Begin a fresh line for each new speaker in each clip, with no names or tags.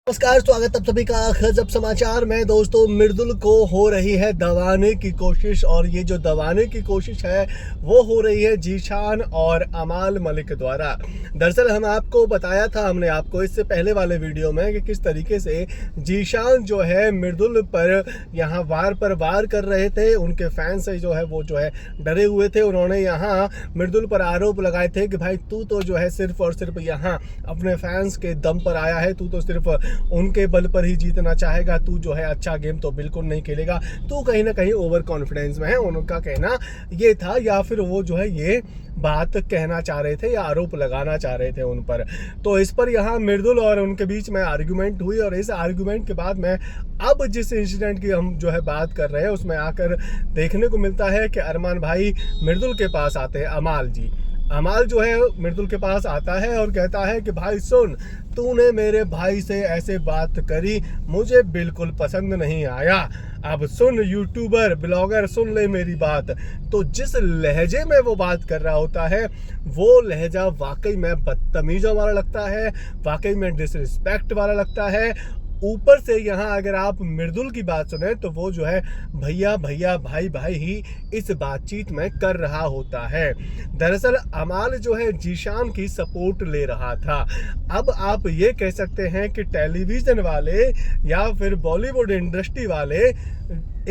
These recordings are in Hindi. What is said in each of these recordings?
नमस्कार, स्वागत आप सभी का गजब समाचार में। दोस्तों, मृदुल को हो रही है दबाने की कोशिश, और ये जो दबाने की कोशिश है वो हो रही है जीशान और अमाल मलिक द्वारा। दरअसल हम आपको बताया था, हमने आपको इससे पहले वाले वीडियो में, कि किस तरीके से जीशान जो है मृदुल पर यहाँ वार पर वार कर रहे थे। उनके फैंस जो है वो जो है डरे हुए थे। उन्होंने यहाँ मृदुल पर आरोप लगाए थे कि भाई तू तो जो है सिर्फ और सिर्फ यहाँ अपने फैंस के दम पर आया है, तू तो सिर्फ उनके बल पर ही जीतना चाहेगा, तू जो है अच्छा गेम तो बिल्कुल नहीं खेलेगा, तू कहीं ना कहीं ओवर कॉन्फिडेंस में है। उनका कहना ये था, या फिर वो जो है ये बात कहना चाह रहे थे या आरोप लगाना चाह रहे थे उन पर। तो इस पर यहाँ मृदुल और उनके बीच में आर्गुमेंट हुई, और इस आर्गुमेंट के बाद में अब जिस इंसिडेंट की हम जो है बात कर रहे हैं उसमें आकर देखने को मिलता है कि अरमान भाई मृदुल के पास आते हैं। अमाल जो है मृदुल के पास आता है और कहता है कि भाई सुन, तूने मेरे भाई से ऐसे बात करी, मुझे बिल्कुल पसंद नहीं आया। अब सुन यूट्यूबर ब्लॉगर, सुन ले मेरी बात। तो जिस लहजे में वो बात कर रहा होता है वो लहजा वाकई में बदतमीजों वाला लगता है, वाकई में डिसरिस्पेक्ट वाला लगता है। ऊपर से यहाँ अगर आप मृदुल की बात सुने तो वो जो है भैया भैया भाई भाई ही इस बातचीत में कर रहा होता है। दरअसल अमाल जो है जीशान की सपोर्ट ले रहा था। अब आप ये कह सकते हैं कि टेलीविजन वाले या फिर बॉलीवुड इंडस्ट्री वाले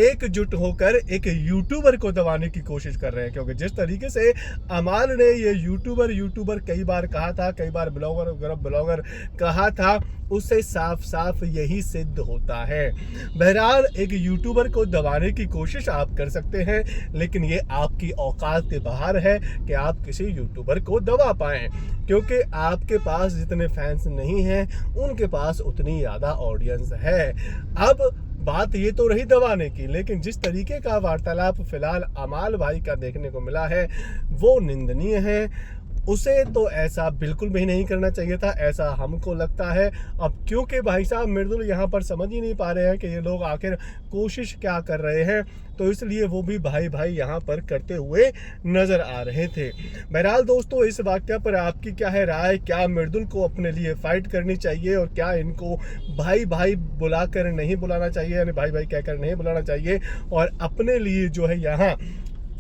एकजुट होकर एक यूट्यूबर को दबाने की कोशिश कर रहे हैं, क्योंकि जिस तरीके से अमाल ने ये यूट्यूबर कई बार कहा था, कई बार ब्लॉगर कहा था, उससे साफ साफ यही सिद्ध होता है। बहरहाल एक यूट्यूबर को दबाने की कोशिश आप कर सकते हैं, लेकिन ये आपकी औकात के बाहर है कि आप किसी यूट्यूबर को दबा पाएं, क्योंकि आपके पास जितने फैंस नहीं हैं उनके पास उतनी ज़्यादा ऑडियंस है। अब बात ये तो रही दबाने की, लेकिन जिस तरीके का वार्तालाप फिलहाल अमाल भाई का देखने को मिला है वो निंदनीय है। उसे तो ऐसा बिल्कुल भी नहीं करना चाहिए था, ऐसा हमको लगता है। अब क्योंकि भाई साहब मृदुल यहाँ पर समझ ही नहीं पा रहे हैं कि ये लोग आखिर कोशिश क्या कर रहे हैं, तो इसलिए वो भी भाई भाई यहाँ पर करते हुए नजर आ रहे थे। बहरहाल दोस्तों, इस वाक़या पर आपकी क्या है राय? क्या मृदुल को अपने लिए फाइट करनी चाहिए, और क्या इनको भाई भाई बुलाकर नहीं बुलाना चाहिए, यानी भाई भाई कहकर नहीं बुलाना चाहिए, और अपने लिए जो है यहाँ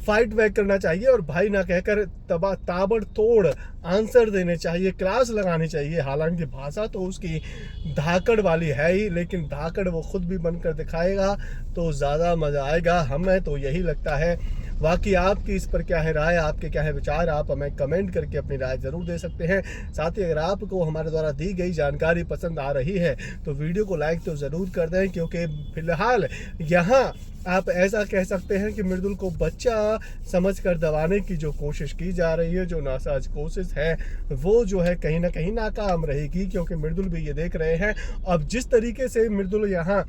फाइट बैक करना चाहिए और भाई ना कहकर ताबड़तोड़ आंसर देने चाहिए, क्लास लगानी चाहिए? हालांकि भाषा तो उसकी धाकड़ वाली है ही, लेकिन धाकड़ वो खुद भी बनकर दिखाएगा तो ज़्यादा मज़ा आएगा। हमें तो यही लगता है। बाकी आपकी इस पर क्या है राय, आपके क्या है विचार? आप हमें कमेंट करके अपनी राय ज़रूर दे सकते हैं। साथ ही अगर आपको हमारे द्वारा दी गई जानकारी पसंद आ रही है तो वीडियो को लाइक तो ज़रूर कर दें, क्योंकि फिलहाल यहाँ आप ऐसा कह सकते हैं कि मृदुल को बच्चा समझकर दबाने की जो कोशिश की जा रही है, जो नासाज कोशिश है, वो जो है कहीं ना कहीं नाकाम रहेगी, क्योंकि मृदुल भी ये देख रहे हैं। अब जिस तरीके से मृदुल यहाँ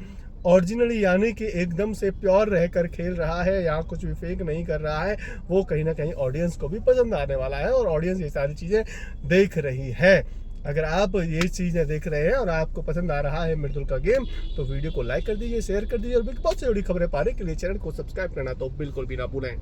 ओरिजिनली यानी कि एकदम से प्योर रहकर खेल रहा है, यहाँ कुछ भी फेक नहीं कर रहा है, वो कहीं ना कहीं ऑडियंस को भी पसंद आने वाला है, और ऑडियंस ये सारी चीज़ें देख रही है। अगर आप ये चीज़ें देख रहे हैं और आपको पसंद आ रहा है मृदुल का गेम, तो वीडियो को लाइक कर दीजिए, शेयर कर दीजिए, और बिग बॉस से जुड़ी खबरें पाने के लिए चैनल को सब्सक्राइब करना तो बिल्कुल भी ना भूलें।